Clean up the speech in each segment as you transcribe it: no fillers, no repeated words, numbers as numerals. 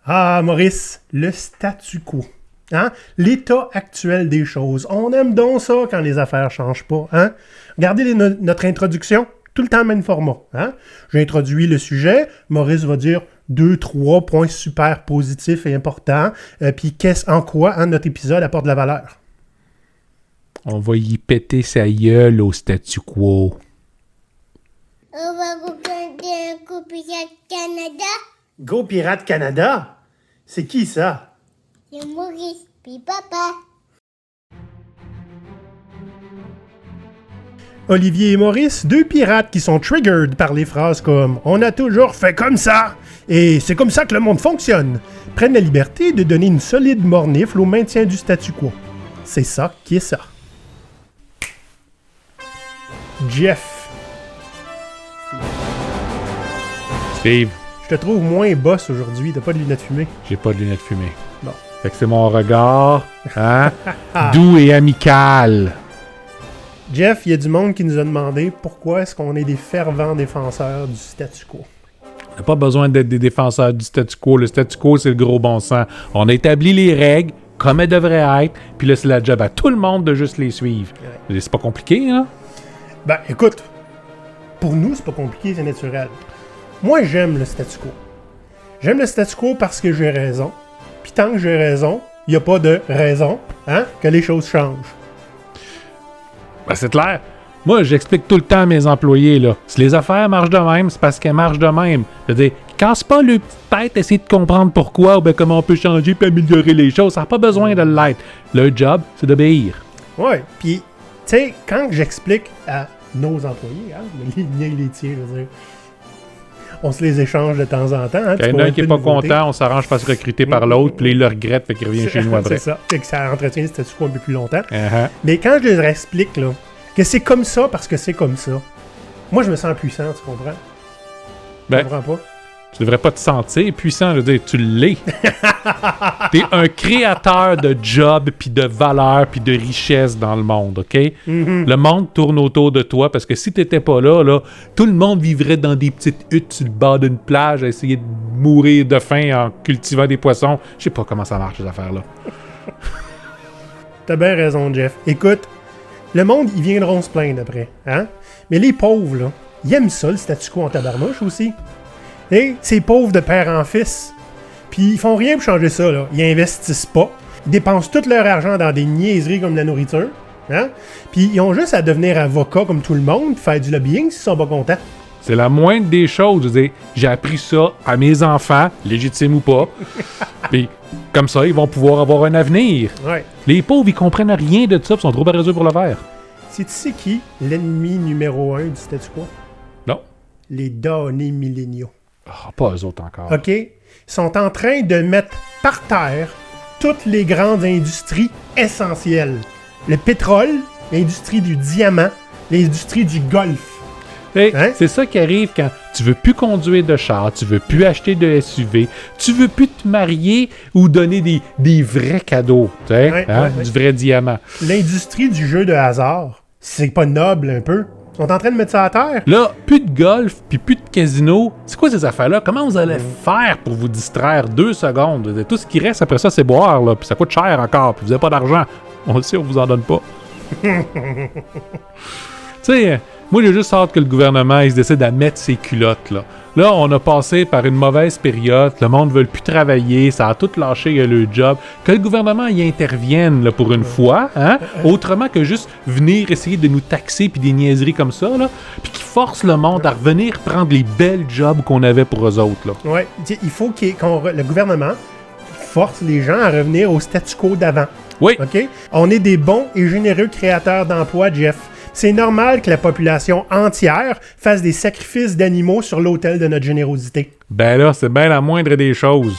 Ah, Maurice, le statu quo. Hein? L'état actuel des choses. On aime donc ça quand les affaires ne changent pas. Hein? Regardez notre introduction. Tout le temps, même format. Hein? J'ai introduit le sujet. Maurice va dire 2-3 points super positifs et importants. Puis en quoi notre épisode apporte de la valeur. On va y péter sa gueule au statu quo. On va regarder un coup Pirate Canada. Go Pirate Canada? C'est qui ça? C'est Maurice, puis papa. Olivier et Maurice, deux pirates qui sont triggered par les phrases comme « On a toujours fait comme ça » et « C'est comme ça que le monde fonctionne » prennent la liberté de donner une solide mornifle au maintien du statu quo. C'est ça qui est ça. Jeff. Steve, Je te trouve moins boss aujourd'hui, t'as pas de lunettes fumées. j'ai pas de lunettes fumées. Bon. Fait que c'est mon regard, hein, doux et amical. Jeff, il y a du monde qui nous a demandé pourquoi est-ce qu'on est des fervents défenseurs du statu quo. On n'a pas besoin d'être des défenseurs du statu quo. Le statu quo, c'est le gros bon sens. On a établi les règles comme elles devraient être, puis là, c'est la job à tout le monde de juste les suivre. Ouais. C'est pas compliqué, hein? Ben, écoute, pour nous, c'est pas compliqué, c'est naturel. Moi, j'aime le statu quo. J'aime le statu quo parce que j'ai raison. Puis tant que j'ai raison, il n'y a pas de raison que les choses changent. Ben, c'est clair. Moi, j'explique tout le temps à mes employés, là. Si les affaires marchent de même, c'est parce qu'elles marchent de même. C'est-à-dire, casse pas le petite tête, essayer de comprendre pourquoi ou bien comment on peut changer et améliorer les choses. Ça n'a pas besoin de l'être. Le job, c'est d'obéir. Ouais, puis, tu sais, quand j'explique à nos employés, les miens et les tiens, je veux dire, on se les échange de temps en temps. Il y en a un qui n'est pas content, on s'arrange pour se recruter par l'autre, puis là, il le regrette, fait qu'il revient chez nous après. C'est ça, fait que ça entretient le statu quo un peu plus longtemps. Uh-huh. Mais quand je leur explique là, que c'est comme ça parce que c'est comme ça, moi, je me sens puissant, tu comprends? Ben, Tu comprends pas? tu devrais pas te sentir puissant, je veux dire, tu l'es. T'es un créateur de jobs, puis de valeur, puis de richesse dans le monde, OK? Mm-hmm. Le monde tourne autour de toi, parce que si t'étais pas là, tout le monde vivrait dans des petites huttes sur le bord d'une plage, à essayer de mourir de faim en cultivant des poissons. Je sais pas comment ça marche, ces affaires-là. T'as bien raison, Jeff. Écoute, le monde, ils viendront se plaindre après, hein? Mais les pauvres, là, ils aiment ça, le statu quo en tabarnouche aussi. Et ces pauvres de père en fils. Puis ils font rien pour changer ça, là. Ils investissent pas. Ils dépensent tout leur argent dans des niaiseries comme la nourriture. Hein? Puis ils ont juste à devenir avocats comme tout le monde, faire du lobbying s'ils sont pas contents. C'est la moindre des choses. Je veux dire, j'ai appris ça à mes enfants, légitimes ou pas. Puis comme ça, ils vont pouvoir avoir un avenir. Ouais. Les pauvres, ils comprennent rien de ça, ils sont trop paresseux pour le faire. C'est qui l'ennemi numéro 1 du statu quo? Non. Les damnés milléniaux. Ah, pas eux autres encore. OK? Ils sont en train de mettre par terre toutes les grandes industries essentielles. Le pétrole, l'industrie du diamant, l'industrie du golf. Hey, Hein? c'est ça qui arrive quand tu veux plus conduire de char, tu veux plus acheter de SUV, tu veux plus te marier ou donner des vrais cadeaux, tu sais, Ouais, hein, ouais. du vrai diamant. L'industrie du jeu de hasard, c'est pas noble un peu? Ils sont en train de mettre ça à terre? Là, plus de golf puis plus de casino. C'est quoi ces affaires-là? Comment vous allez faire pour vous distraire 2 secondes? Tout ce qui reste après ça, c'est boire, là, puis ça coûte cher encore, puis vous avez pas d'argent. On le sait, on vous en donne pas. Tu sais, moi, j'ai juste hâte que le gouvernement il se décide à mettre ses culottes, là. Là, on a passé par une mauvaise période, le monde ne veut plus travailler, ça a tout lâché le job. Que le gouvernement y intervienne, là, pour une fois, hein? Autrement que juste venir essayer de nous taxer puis des niaiseries comme ça, là, puis qui force le monde à revenir prendre les belles jobs qu'on avait pour eux autres, là. Ouais, il faut le gouvernement force les gens à revenir au statu quo d'avant. Oui, OK? On est des bons et généreux créateurs d'emplois, Jeff. C'est normal que la population entière fasse des sacrifices d'animaux sur l'autel de notre générosité. ben là, c'est bien la moindre des choses.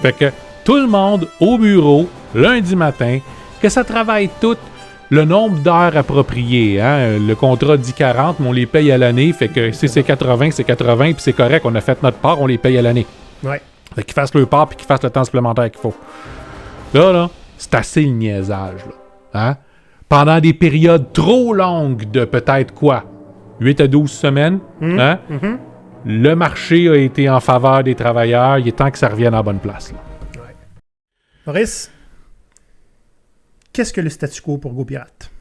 Fait que tout le monde au bureau, lundi matin, que ça travaille tout le nombre d'heures appropriées. Hein? Le contrat dit 40, mais on les paye à l'année. Fait que si c'est 80, c'est 80, puis c'est correct, on a fait notre part, on les paye à l'année. Ouais. Fait qu'ils fassent leur part, puis qu'ils fassent le temps supplémentaire qu'il faut. Là, c'est assez le niaisage, là. Hein? Pendant des périodes trop longues de peut-être quoi? 8 à 12 semaines, hein? Le marché a été en faveur des travailleurs. Il est temps que ça revienne en bonne place. Là. Maurice, qu'est-ce que le statu quo pour GoPirate?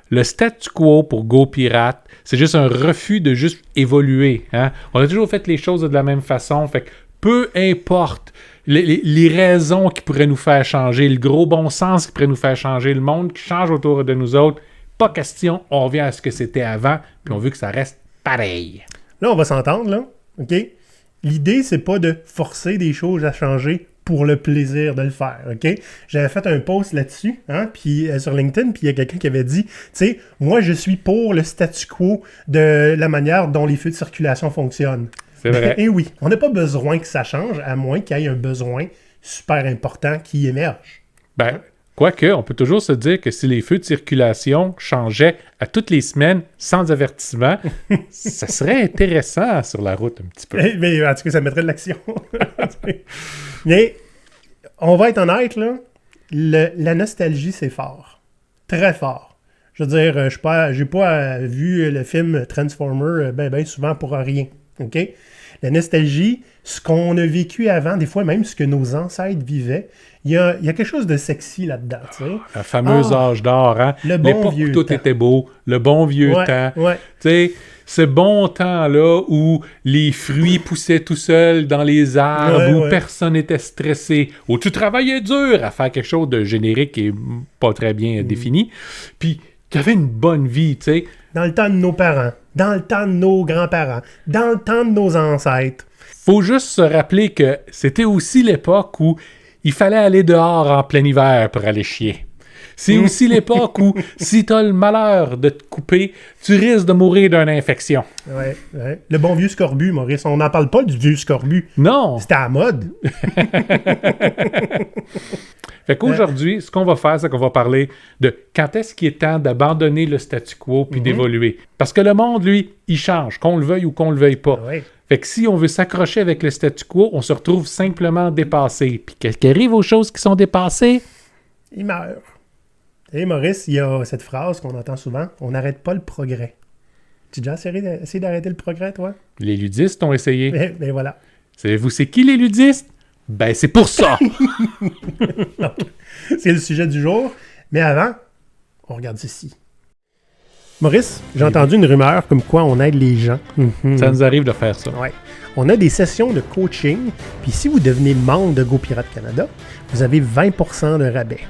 Le statu quo pour GoPirate, c'est juste un refus de juste évoluer. Hein? On a toujours fait les choses de la même façon. Fait que peu importe les raisons qui pourraient nous faire changer, le gros bon sens qui pourrait nous faire changer, le monde qui change autour de nous autres, pas question, on revient à ce que c'était avant, puis on veut que ça reste pareil. Là, on va s'entendre, là. OK? L'idée, c'est pas de forcer des choses à changer pour le plaisir de le faire, OK? J'avais fait un post là-dessus, hein, puis sur LinkedIn, puis il y a quelqu'un qui avait dit, tu sais, moi, je suis pour le statu quo de la manière dont les feux de circulation fonctionnent. C'est vrai. Et oui, on n'a pas besoin que ça change, à moins qu'il y ait un besoin super important qui émerge. Ben, quoique, on peut toujours se dire que si les feux de circulation changeaient à toutes les semaines, sans avertissement, ça serait intéressant sur la route un petit peu. Mais en tout cas, ça mettrait de l'action. Mais on va être honnête, là, la nostalgie, c'est fort. Très fort. Je veux dire, j'ai pas vu le film Transformer ben souvent pour rien. OK? La nostalgie, ce qu'on a vécu avant, des fois même ce que nos ancêtres vivaient, il y a quelque chose de sexy là-dedans. Tu sais. Un fameux âge d'or, hein? Le bon L'époque vieux où tout temps. était beau, le bon vieux temps. Ouais. Tu sais, ce bon temps-là où les fruits poussaient tout seuls dans les arbres, où personne n'était stressé, où tu travaillais dur à faire quelque chose de générique et pas très bien défini, puis tu avais une bonne vie, tu sais. Dans le temps de nos parents, dans le temps de nos grands-parents, dans le temps de nos ancêtres. Faut juste se rappeler que c'était aussi l'époque où il fallait aller dehors en plein hiver pour aller chier. C'est aussi l'époque où, si t'as le malheur de te couper, tu risques de mourir d'une infection. Ouais. Le bon vieux scorbut, Maurice. On n'en parle pas du vieux scorbut. Non! C'était à la mode. Fait qu'aujourd'hui, ce qu'on va faire, c'est qu'on va parler de quand est-ce qu'il est temps d'abandonner le statu quo puis d'évoluer. Parce que le monde, lui, il change, qu'on le veuille ou qu'on le veuille pas. Ouais. Fait que si on veut s'accrocher avec le statu quo, on se retrouve simplement dépassé. Puis qu'est-ce qui arrive aux choses qui sont dépassées? Il meurt. Et Maurice, il y a cette phrase qu'on entend souvent, on n'arrête pas le progrès. Tu as déjà essayé d'arrêter le progrès, toi? Les ludistes ont essayé. Mais voilà. Savez-vous c'est qui les ludistes? Ben c'est pour ça! Donc, c'est le sujet du jour. Mais avant, on regarde ceci. Maurice, j'ai entendu une rumeur comme quoi on aide les gens. Ça nous arrive de faire ça. Ouais. On a des sessions de coaching, puis si vous devenez membre de GoPirate Canada, vous avez 20% de rabais.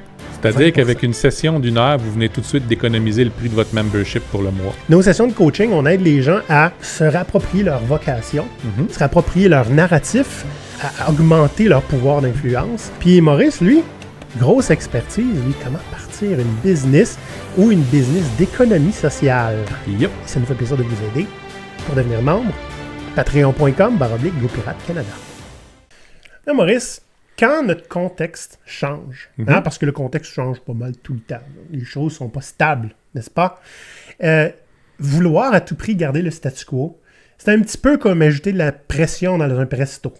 C'est-à-dire 20%. qu'avec une session d'une heure, vous venez tout de suite d'économiser le prix de votre membership pour le mois. Nos sessions de coaching, on aide les gens à se réapproprier leur vocation, se réapproprier leur narratif, à augmenter leur pouvoir d'influence. Puis Maurice, lui, grosse expertise, lui, comment partir une business ou une business d'économie sociale. Yep. Ça nous fait plaisir de vous aider. Pour devenir membre, patreon.com/GoPirate Canada. Là, Maurice, quand notre contexte change, hein, parce que le contexte change pas mal tout le temps, là, les choses sont pas stables, n'est-ce pas? Vouloir à tout prix garder le statu quo, c'est un petit peu comme ajouter de la pression dans un presto.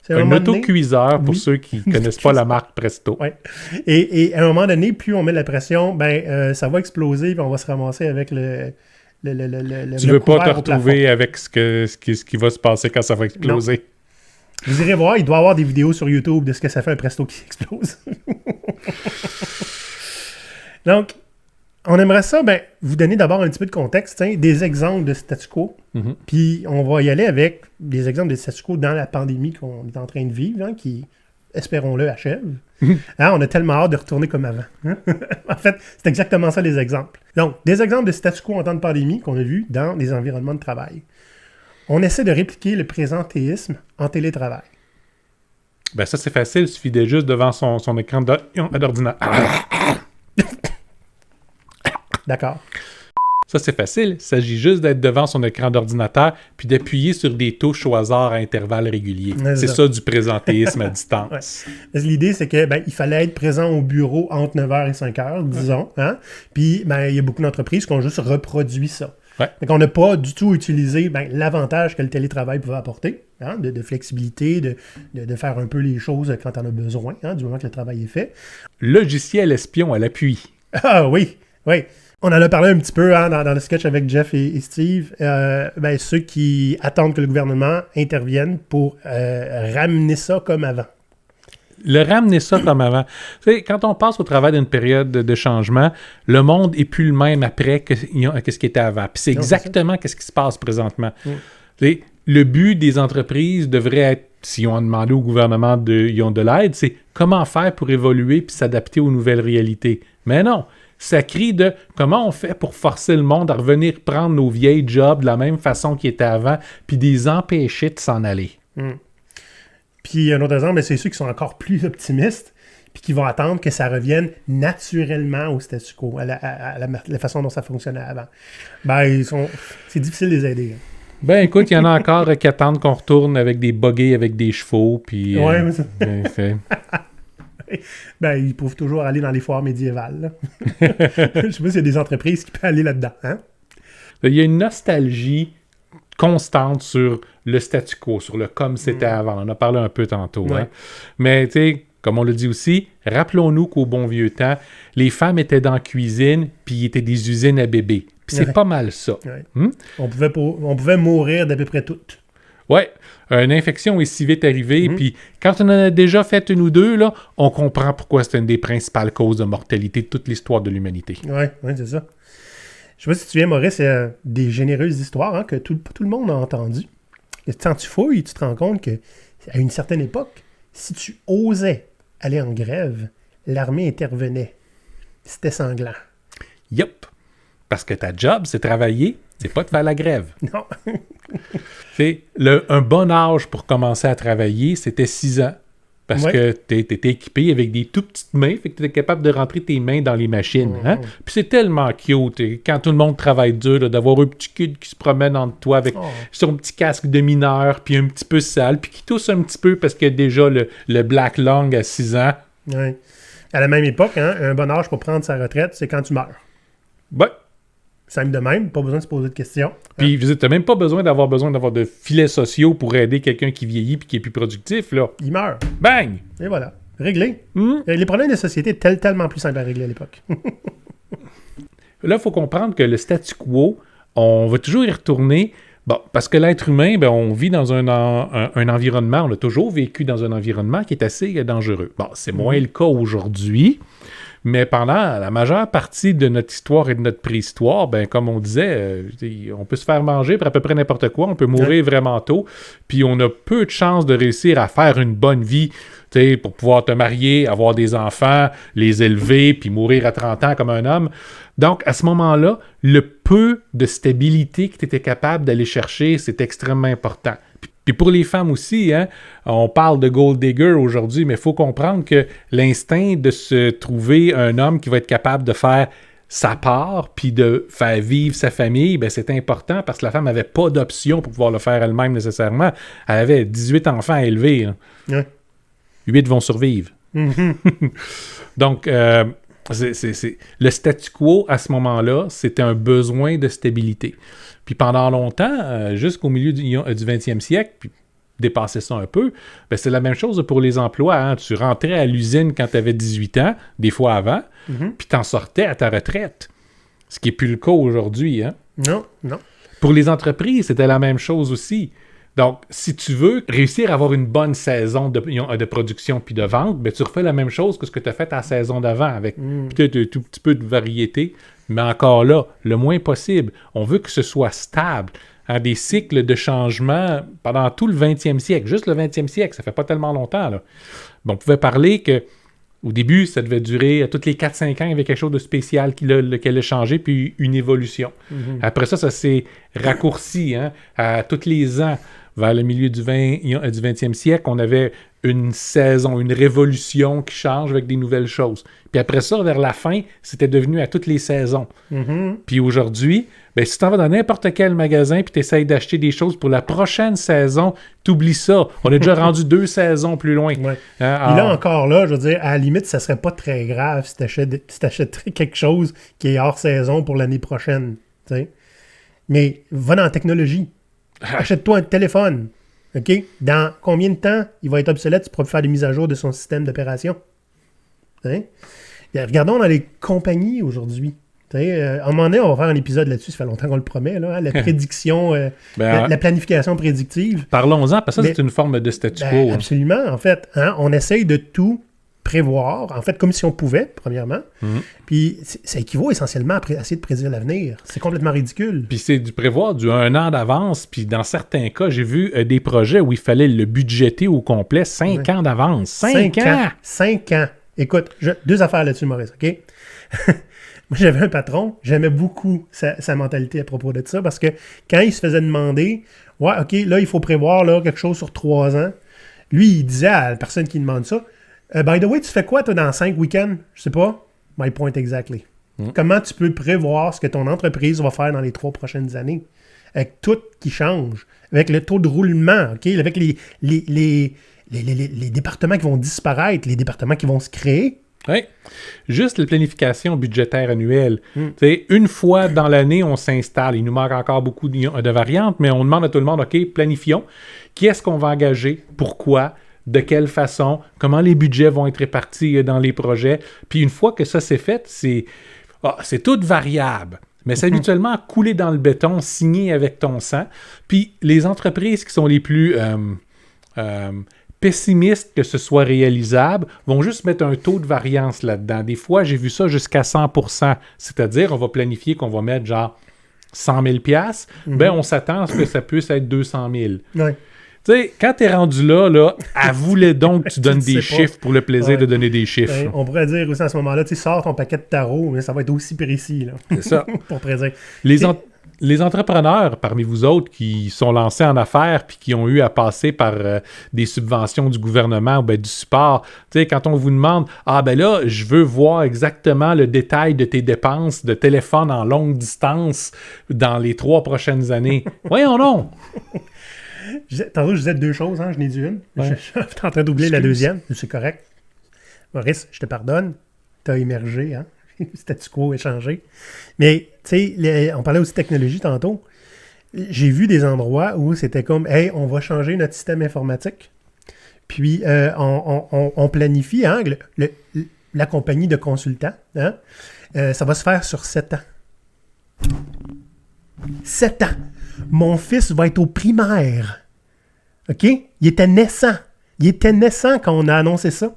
C'est à Un moment donné- autocuiseur pour Oui. ceux qui ne connaissent pas la marque Presto. Ouais. Et à un moment donné, plus on met de la pression, ça va exploser et on va se ramasser avec le Tu veux pas te couvert au plafond. retrouver avec ce qui va se passer quand ça va exploser. Vous irez voir, il doit y avoir des vidéos sur YouTube de ce que ça fait un presto qui explose. Donc, on aimerait ça, vous donner d'abord un petit peu de contexte, des exemples de statu quo. Puis on va y aller avec des exemples de statu quo dans la pandémie qu'on est en train de vivre, hein, qui, espérons-le, achève. Hein, on a tellement hâte de retourner comme avant. Hein? En fait, c'est exactement ça les exemples. Donc, des exemples de statu quo en temps de pandémie qu'on a vus dans des environnements de travail. On essaie de répliquer le présentéisme en télétravail. Ben ça, c'est facile. Il suffit d'être juste devant son écran d'ordinateur. D'accord. Ça, c'est facile. Il s'agit juste d'être devant son écran d'ordinateur puis d'appuyer sur des touches au hasard à intervalles réguliers. C'est ça du présentéisme à distance. Ouais. Parce que l'idée, c'est que il fallait être présent au bureau entre 9h et 5h, disons. Hein? Puis, il y a beaucoup d'entreprises qui ont juste reproduit ça. Ouais. Donc, on n'a pas du tout utilisé l'avantage que le télétravail pouvait apporter, hein, de flexibilité, de faire un peu les choses quand on a besoin, hein, du moment que le travail est fait. Logiciel espion à l'appui. Ah oui, oui. On en a parlé un petit peu dans le sketch avec Jeff et Steve. Ceux qui attendent que le gouvernement intervienne pour ramener ça comme avant. Le ramener ça comme avant. Tu sais, quand on passe au travers d'une période de changement, le monde n'est plus le même après que ce qui était avant. Puis c'est exactement ce qui se passe présentement. Tu sais, le but des entreprises devrait être, si on a demandé au gouvernement ils ont de l'aide, c'est comment faire pour évoluer puis s'adapter aux nouvelles réalités. Mais non, ça crie de comment on fait pour forcer le monde à revenir prendre nos vieilles jobs de la même façon qu'ils étaient avant puis les empêcher de s'en aller. Puis un autre exemple, c'est ceux qui sont encore plus optimistes puis qui vont attendre que ça revienne naturellement au statu quo, à la façon dont ça fonctionnait avant. C'est difficile de les aider. Ben écoute, il y en a encore qui attendent qu'on retourne avec des buggies avec des chevaux, puis... Ouais, mais ça... ils peuvent toujours aller dans les foires médiévales. Je sais pas s'il y a des entreprises qui peuvent aller là-dedans. Hein? Il y a une nostalgie constante sur le statu quo, sur le comme c'était avant. On en a parlé un peu tantôt. Ouais. Hein? Mais tu sais, comme on le dit aussi, rappelons-nous qu'au bon vieux temps, les femmes étaient dans la cuisine, puis ils étaient des usines à bébés. Puis c'est pas mal ça. Ouais. On pouvait mourir d'à peu près toutes. Ouais, une infection est si vite arrivée, puis quand on en a déjà fait une ou deux, là, on comprend pourquoi c'est une des principales causes de mortalité de toute l'histoire de l'humanité. Ouais, c'est ça. Je sais pas si tu te souviens, Maurice, c'est des généreuses histoires que tout le monde a entendues. Et quand tu fouilles, tu te rends compte qu'à une certaine époque, si tu osais aller en grève, l'armée intervenait. C'était sanglant. Yup. Parce que ta job, c'est travailler, c'est pas de faire la grève. Non. Un bon âge pour commencer à travailler, c'était 6 ans. Parce que t'étais équipé avec des tout petites mains, fait que t'étais capable de rentrer tes mains dans les machines. Hein? Puis c'est tellement cute, quand tout le monde travaille dur, là, d'avoir un petit kid qui se promène entre toi avec son petit casque de mineur, puis un petit peu sale, puis qui tousse un petit peu parce qu'il y a déjà le Black Lung à 6 ans. Ouais. À la même époque, un bon âge pour prendre sa retraite, c'est quand tu meurs. Ben. Simple de même, pas besoin de se poser de questions. Puis, tu n'as même pas besoin d'avoir de filets sociaux pour aider quelqu'un qui vieillit et qui est plus productif, là. Il meurt. Bang! Et voilà. Réglé. Les problèmes de société étaient tellement plus simples à régler à l'époque. Là, il faut comprendre que le statu quo, on va toujours y retourner. Bon, parce que l'être humain, on vit dans un environnement, on a toujours vécu dans un environnement qui est assez dangereux. Bon, c'est moins le cas aujourd'hui. Mais pendant la majeure partie de notre histoire et de notre préhistoire, comme on disait, on peut se faire manger pour à peu près n'importe quoi, on peut mourir vraiment tôt, puis on a peu de chances de réussir à faire une bonne vie, pour pouvoir te marier, avoir des enfants, les élever, puis mourir à 30 ans comme un homme. Donc, à ce moment-là, le peu de stabilité que tu étais capable d'aller chercher, c'est extrêmement important. Puis pour les femmes aussi, hein, on parle de gold digger aujourd'hui, mais il faut comprendre que l'instinct de se trouver un homme qui va être capable de faire sa part, puis de faire vivre sa famille, c'est important parce que la femme n'avait pas d'option pour pouvoir le faire elle-même nécessairement. Elle avait 18 enfants à élever. Hein. Ouais. 8 vont survivre. Donc, le statu quo, à ce moment-là, c'était un besoin de stabilité. Puis pendant longtemps, jusqu'au milieu du 20e siècle, puis dépasser ça un peu, c'est la même chose pour les emplois. Hein. Tu rentrais à l'usine quand tu avais 18 ans, des fois avant, puis t'en sortais à ta retraite. Ce qui n'est plus le cas aujourd'hui. Hein. Non. Pour les entreprises, c'était la même chose aussi. Donc, si tu veux réussir à avoir une bonne saison de production puis de vente, tu refais la même chose que ce que tu as fait à la saison d'avant, avec peut-être un tout petit peu de variété, mais encore là, le moins possible. On veut que ce soit stable. Hein, des cycles de changement pendant tout le 20e siècle. Juste le 20e siècle, ça fait pas tellement longtemps. Là. On pouvait parler que au début, ça devait durer, à tous les 4-5 ans, il y avait quelque chose de spécial qui allait changer, puis une évolution. Après ça s'est raccourci à tous les ans. Vers le milieu du 20e siècle, on avait une saison, une révolution qui change avec des nouvelles choses. Puis après ça, vers la fin, c'était devenu à toutes les saisons. Puis aujourd'hui, si tu t'en vas dans n'importe quel magasin puis tu essaies d'acheter des choses pour la prochaine saison, t'oublies ça. On est déjà rendu 2 saisons plus loin. Ouais. Et là, encore là, je veux dire, à la limite, ça serait pas très grave si t'achèterais quelque chose qui est hors saison pour l'année prochaine. T'sais. Mais va dans la technologie. Achète-toi un téléphone. OK? Dans combien de temps il va être obsolète? Tu pourras faire des mises à jour de son système d'opération. Hein? Regardons dans les compagnies aujourd'hui. À un moment donné, on va faire un épisode là-dessus, ça fait longtemps qu'on le promet, là, hein, la prédiction, la planification prédictive. Parlons-en, parce que ça, c'est une forme de statu quo. Absolument, en fait. Hein, on essaye de tout prévoir, en fait, comme si on pouvait, premièrement. Puis ça équivaut essentiellement à essayer de prédire l'avenir. C'est complètement ridicule. Puis c'est du prévoir du 1 an d'avance, puis dans certains cas, j'ai vu des projets où il fallait le budgéter au complet 5 ans d'avance. 5 ans! 5 ans! Écoute, deux affaires là-dessus, Maurice, OK? Moi, j'avais un patron, j'aimais beaucoup sa mentalité à propos de ça, parce que quand il se faisait demander, ouais, OK, là, il faut prévoir là, quelque chose sur 3 ans, lui, il disait à la personne qui demande ça, by the way, tu fais quoi, toi, dans 5 week-ends? Je sais pas. My point exactly. Comment tu peux prévoir ce que ton entreprise va faire dans les 3 prochaines années? Avec tout qui change, avec le taux de roulement, OK? Avec les départements qui vont disparaître, les départements qui vont se créer. Oui. Juste la planification budgétaire annuelle. Une fois dans l'année, on s'installe. Il nous manque encore beaucoup de variantes, mais on demande à tout le monde, OK, planifions. Qui est-ce qu'on va engager? Pourquoi? De quelle façon? Comment les budgets vont être répartis dans les projets? Puis une fois que ça c'est fait, c'est tout variable. Mais c'est habituellement coulé dans le béton, signé avec ton sang. Puis les entreprises qui sont les plus pessimistes que ce soit réalisable vont juste mettre un taux de variance là-dedans. Des fois, j'ai vu ça jusqu'à 100%. C'est-à-dire, on va planifier qu'on va mettre genre 100 000 $. Ben, on s'attend à ce que ça puisse être 200 000. Ouais. Tu sais, quand t'es rendu là, avoue-le donc que tu donnes des chiffres pour le plaisir de donner des chiffres. Ouais, on pourrait dire aussi à ce moment-là, tu sors ton paquet de tarot, mais ça va être aussi précis. Là. C'est ça. Pour prédire. Les entrepreneurs parmi vous autres qui sont lancés en affaires puis qui ont eu à passer par des subventions du gouvernement ou du support, tu sais, quand on vous demande « Ah ben là, je veux voir exactement le détail de tes dépenses de téléphone en longue distance dans les 3 prochaines années. » Voyons donc! Tantôt, je disais 2 choses, hein, je n'ai dit une. Ouais. Je suis en train d'oublier la deuxième. C'est correct. Maurice, je te pardonne. Tu as émergé, hein? Statu quo échangé. Mais, tu sais, on parlait aussi de technologie tantôt. J'ai vu des endroits où c'était comme, hey, on va changer notre système informatique. Puis, on planifie, hein, la compagnie de consultants, hein, ça va se faire sur 7 ans. 7 ans. Mon fils va être au primaire. OK? Il était naissant. Il était naissant quand on a annoncé ça.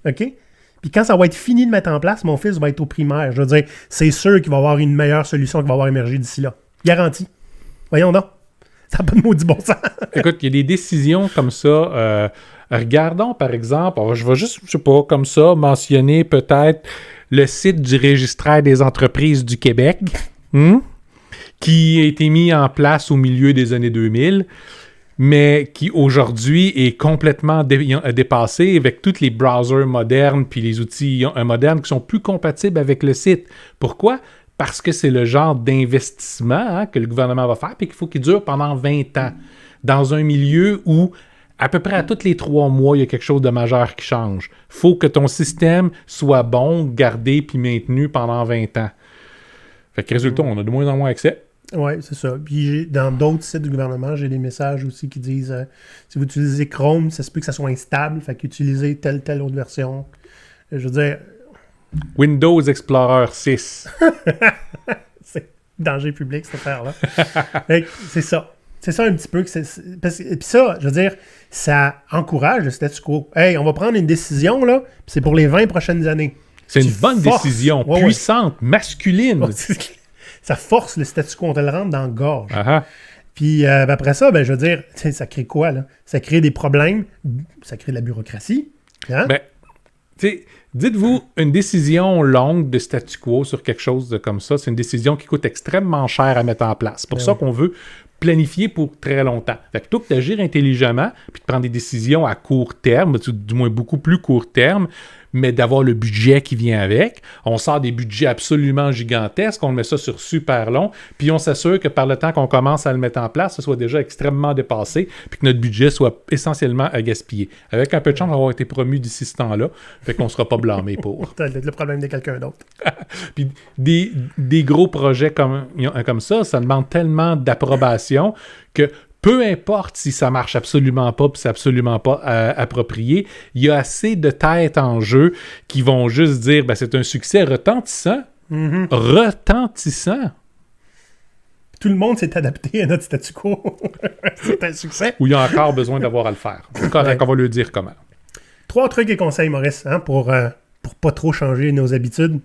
OK? Puis quand ça va être fini de mettre en place, mon fils va être au primaire. Je veux dire, c'est sûr qu'il va y avoir une meilleure solution qui va avoir émergé d'ici là. Garanti. Voyons donc. Ça n'a pas de maudit bon sens. Écoute, il y a des décisions comme ça. Regardons, par exemple, je vais juste, je sais pas, comme ça, mentionner peut-être le site du registraire des entreprises du Québec, qui a été mis en place au milieu des années 2000, mais qui aujourd'hui est complètement dépassé avec tous les browsers modernes puis les outils modernes qui sont plus compatibles avec le site. Pourquoi? Parce que c'est le genre d'investissement que le gouvernement va faire et qu'il faut qu'il dure pendant 20 ans. Dans un milieu où, à peu près à tous les 3 mois, il y a quelque chose de majeur qui change. Il faut que ton système soit bon, gardé puis maintenu pendant 20 ans. Fait que résultat, on a de moins en moins accès. Oui, c'est ça. Puis dans d'autres sites du gouvernement, j'ai des messages aussi qui disent si vous utilisez Chrome, ça se peut que ça soit instable, fait qu'utilisez telle autre version. Je veux dire... Windows Explorer 6. C'est danger public, cette affaire-là. C'est ça. C'est ça un petit peu. Puis ça, je veux dire, ça encourage le statu quo. Hey, on va prendre une décision, là, puis c'est pour les 20 prochaines années. C'est une bonne décision, puissante, masculine. Ça force le statu quo, on te le rentre dans la gorge. Uh-huh. Puis après ça, je veux dire, ça crée quoi, là? Ça crée des problèmes, ça crée de la bureaucratie. Hein? Dites-vous, une décision longue de statu quo sur quelque chose comme ça, c'est une décision qui coûte extrêmement cher à mettre en place. C'est pour ça qu'on veut planifier pour très longtemps. Fait que plutôt que d'agir intelligemment, puis de prendre des décisions à court terme, du moins beaucoup plus court terme, mais d'avoir le budget qui vient avec. On sort des budgets absolument gigantesques, on met ça sur super long, puis on s'assure que par le temps qu'on commence à le mettre en place, ce soit déjà extrêmement dépassé, puis que notre budget soit essentiellement à gaspiller. Avec un peu de chance d'avoir été promu d'ici ce temps-là, fait qu'on ne sera pas blâmé pour. Le problème de quelqu'un d'autre. Puis des gros projets comme ça demande tellement d'approbation que peu importe si ça marche absolument pas puis c'est absolument pas approprié, il y a assez de têtes en jeu qui vont juste dire c'est un succès retentissant, retentissant. Tout le monde s'est adapté à notre statu quo. C'est un succès. Où il y a encore besoin d'avoir à le faire. C'est correct, on va lui dire comment. 3 trucs et conseils, Maurice, hein, pour pas trop changer nos habitudes.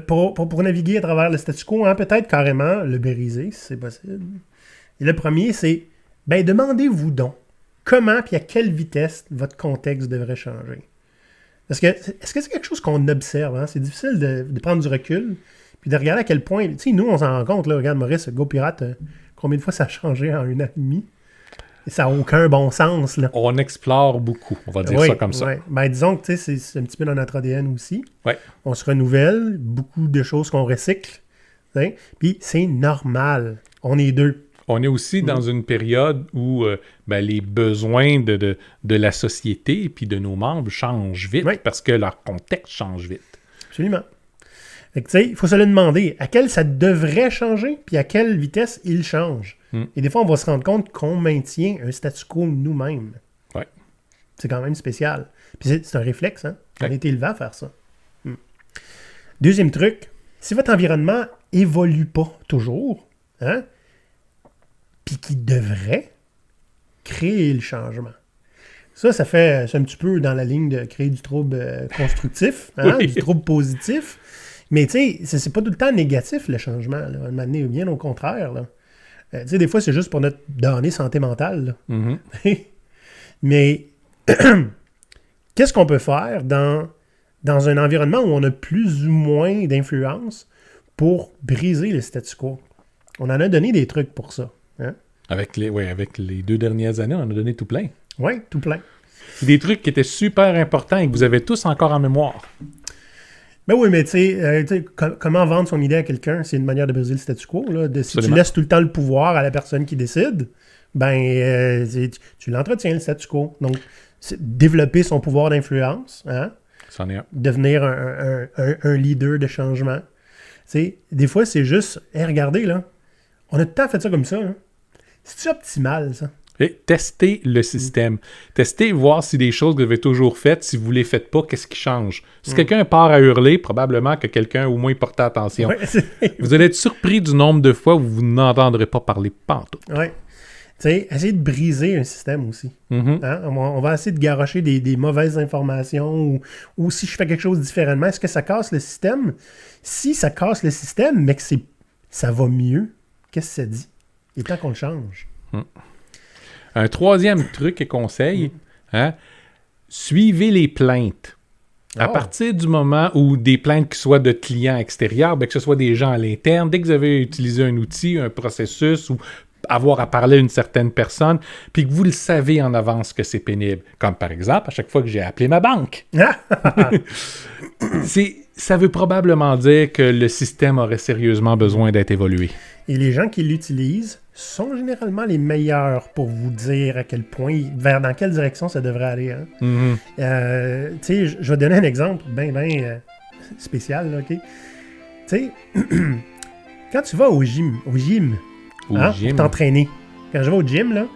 Pour naviguer à travers le statu quo, hein, peut-être carrément le briser, si c'est possible. Et le premier, c'est, demandez-vous donc comment et à quelle vitesse votre contexte devrait changer. Est-ce que c'est quelque chose qu'on observe? Hein? C'est difficile de prendre du recul puis de regarder à quel point... Tu sais, nous, on s'en rend compte, là, regarde, Maurice, Go Pirate, combien de fois ça a changé en 1 an et demi? Et ça n'a aucun bon sens, là. On explore beaucoup, on va dire ça comme ça. Disons que c'est un petit peu dans notre ADN aussi. Ouais. On se renouvelle, beaucoup de choses qu'on recycle. Puis c'est normal. On est deux. On est aussi dans une période où les besoins de la société et puis de nos membres changent vite parce que leur contexte change vite. Absolument. Fait que, il faut se le demander à quel ça devrait changer puis à quelle vitesse il change. Et des fois, on va se rendre compte qu'on maintient un statu quo nous-mêmes. Ouais. C'est quand même spécial. Puis c'est un réflexe, hein? On a été élevé à faire ça. Deuxième truc, si votre environnement évolue pas toujours, hein? Puis qu'il devrait créer le changement. C'est un petit peu dans la ligne de créer du trouble constructif, hein? Du trouble positif. Mais tu sais, c'est pas tout le temps négatif, le changement. Là. À un moment donné, bien au contraire. Là. Tu sais, des fois, c'est juste pour notre donner santé mentale. Mais qu'est-ce qu'on peut faire dans un environnement où on a plus ou moins d'influence pour briser le statu quo? On en a donné des trucs pour ça. Hein? Avec les 2 dernières années, on en a donné tout plein. Oui, tout plein. Des trucs qui étaient super importants et que vous avez tous encore en mémoire. Ben oui, mais tu sais, comment vendre son idée à quelqu'un, c'est une manière de briser le statu quo. Là. Si tu laisses tout le temps le pouvoir à la personne qui décide, tu l'entretiens, le statu quo. Donc, développer son pouvoir d'influence, hein? C'en est un. Devenir un leader de changement. T'sais, des fois, c'est juste, regardez, là, on a tout le temps fait ça comme ça. Hein? C'est-tu optimal, ça? Et testez le système. Testez, voir si des choses que vous avez toujours faites, si vous ne les faites pas, qu'est-ce qui change. Si quelqu'un part à hurler, probablement que quelqu'un au moins portait attention. Vous allez être surpris du nombre de fois où vous n'entendrez pas parler pantoute. Oui. Tu sais, essayer de briser un système aussi. Hein? On va essayer de garrocher des mauvaises informations ou si je fais quelque chose différemment, est-ce que ça casse le système? Si ça casse le système, mais que ça va mieux, qu'est-ce que ça dit? Il est temps qu'on le change. Un 3e truc et conseil, hein, suivez les plaintes. À partir du moment où des plaintes qui soient de clients extérieurs, que ce soit des gens à l'interne, dès que vous avez utilisé un outil, un processus ou avoir à parler à une certaine personne, puis que vous le savez en avance que c'est pénible. Comme par exemple, à chaque fois que j'ai appelé ma banque. Ça veut probablement dire que le système aurait sérieusement besoin d'être évolué. Et les gens qui l'utilisent sont généralement les meilleurs pour vous dire à quel point, dans quelle direction ça devrait aller. Hein? Tu sais, je vais donner un exemple bien spécial, là, OK? Tu sais, quand tu vas au gym, hein, pour t'entraîner, quand je vais au gym, là,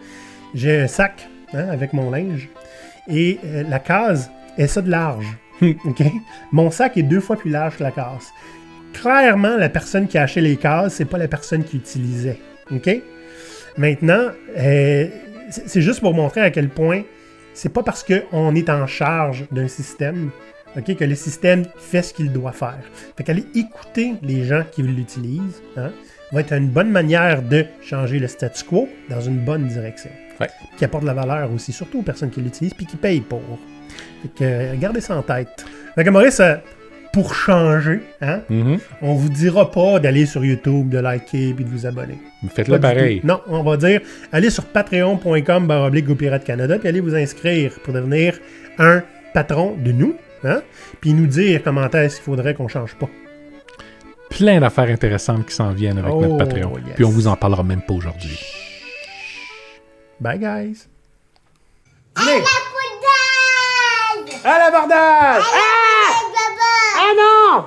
j'ai un sac avec mon linge et la case est ça de large. OK? Mon sac est 2 fois plus large que la case. Clairement, la personne qui a acheté les cases, c'est pas la personne qui utilisait. OK? Maintenant, c'est juste pour montrer à quel point c'est pas parce qu'on est en charge d'un système, OK, que le système fait ce qu'il doit faire. Fait qu'aller écouter les gens qui l'utilisent, hein, va être une bonne manière de changer le statu quo dans une bonne direction. Ouais. Qui apporte de la valeur aussi, surtout aux personnes qui l'utilisent puis qui payent pour. Fait que gardez ça en tête. Fait que Maurice, pour changer, hein, on vous dira pas d'aller sur YouTube, de liker puis de vous abonner. Faites-le pareil. Non, on va dire, allez sur patreon.com/GoPirate Canada puis allez vous inscrire pour devenir un patron de nous, hein, puis nous dire comment est-ce qu'il faudrait qu'on change pas. Plein d'affaires intéressantes qui s'en viennent avec notre Patreon. Yes. Puis on vous en parlera même pas aujourd'hui. Bye guys. À l'abordage! À l'abordage! Ah! Ah non!